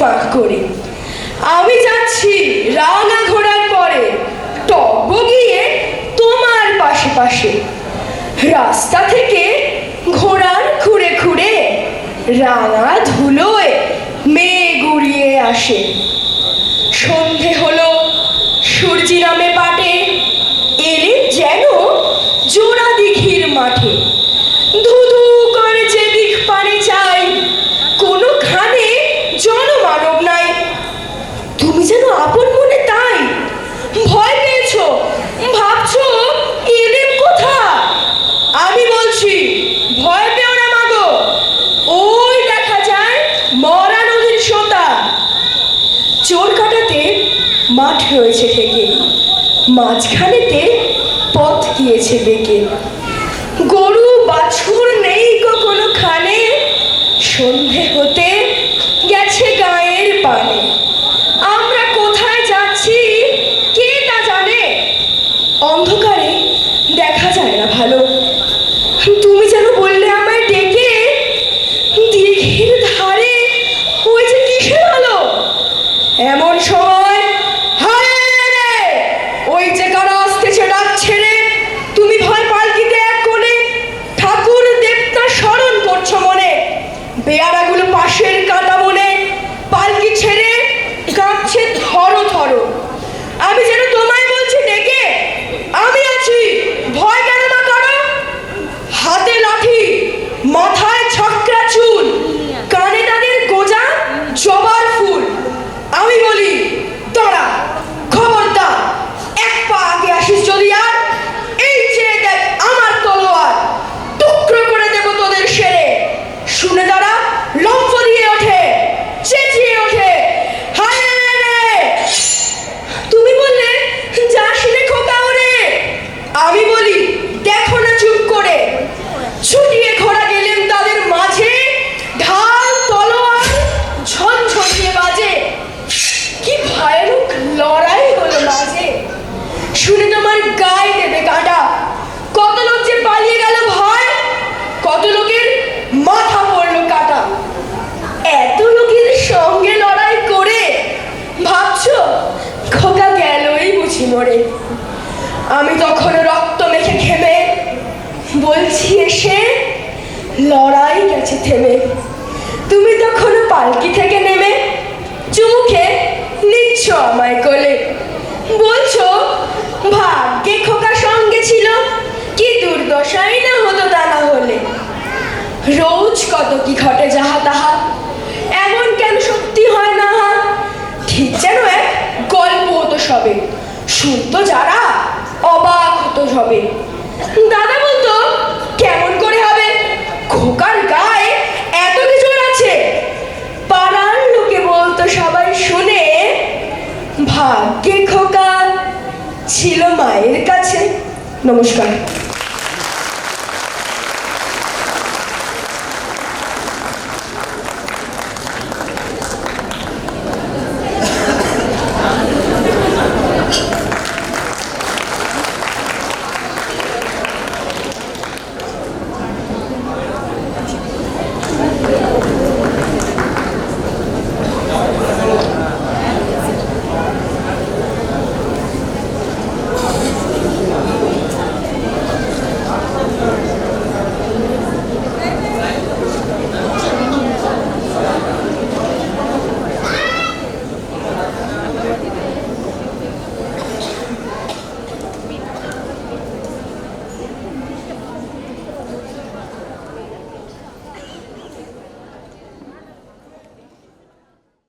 ফাঁক করে। আমি যাচ্ছি রাঙা ঘোড়ার পরে, টগবো গিয়ে তোমার পাশে পাশে। রাস্তা থেকে ঘোড়ার খুঁড়ে খুঁড়ে রাঙা ধুলোয় মেঘ উড়িয়ে আসে। সন্ধে হলো, সূর্যি নামে পাটে, এলেন যেন জোড়া দিঘির মাঠে। ধুধু করে যেদিক পানে চাই, কোনোখানে জনমানব নাই। তুমি যেন আপন মনে তাই ভয় পেয়েছো, ভাবছো এলেন কোথা। আমি বলছি ভয় পেও না মাগো, ওই দেখা যায় মরা নদীর সোতা। চোর কাটাতে মাঠ রয়েছে থেকে, মাঝখানেতে পথ গিয়েছে বেঁকে। গরু বাছুর নেই কোনোখানে, সন্ধে হতে গেছে গায়ের পানে। আমরা কোথায় যাচ্ছি কে তা জানে, অন্ধকারে দেখা যায় না ভালো। তুমি যেন বললে আমায় ডেকে, দিঘির ধারে ওই যে কিসের আলো। এমন সময় ওই যে কারা আসতেছে ডাক ছেড়ে, তুমি ভয় পালকিতে এক কোণে ঠাকুর দেবতা স্মরণ করছো মনে। বেয়ারাগুলো পাশের কাটা মনে পালকি ছেড়ে কাঁপছে ধরো ধরো। আমি যেন তোমায় বলছি ডেকে, আমি আছি, ভয় কেন না করো। হাতে লাঠি, মাথায় ছকরা চুল, কানে তাদের গোজা জবার ফুল। আমি বলি তোরা খবরদার, এক পা আগে আসিস যদি আর, এই চেয়ে দেখ আমার তলোয়ার, টুকরো করে দেব তোদের সেরে। শুনে তারা লম্ফ দিয়ে ওঠে, চেঁচিয়ে ওঠে হায় রে। তুমি বললে যাস রে খোকা ওরে, আমি বলি দেখো না চুপ করে। ছুটিয়ে ঘোড়া গেলেন তাদের মাঝে, ঢাল তলোয়ার ঝনঝনিয়ে বাজে। কি ভয়ানক লড়াই হলো মাঝে, শুনে তোমার গায়ে দেবে কাঁটা। কত লোক যে পালিয়ে গেল ভয়, কত লোকের মাথা পড়লো কাটা। এত লোকের সঙ্গে লড়াই করে ভাবছো খোকা গেলই বুঝি মরে। আমি তখন রক্ত মেখে ঘেমে বলছি এসে লড়াই গেছে থেমে। তুমি তখন পালকি থেকে নেমে চুমুখে নিচ্ছ আমায় কোলে, বলছো ভাগ্যে খোকা সঙ্গে ছিল, কি দুর্দশাই না হতো তা না হলে। রোজ কত কি ঘটে যাহা তাহা, এমন কেন সত্যি হয় না। ঠিক যেন এক গল্প হতো সবে, শুনতো যারা অবাক হতো সবে। দাদা বলতো কেমন করে হবে, খোকার গায়ে এত কিছু আছে। পাড়ার লোকে বলতো সবাই শুনে, ভাগ্যে খোকা ছিল মায়ের কাছে। নমস্কার।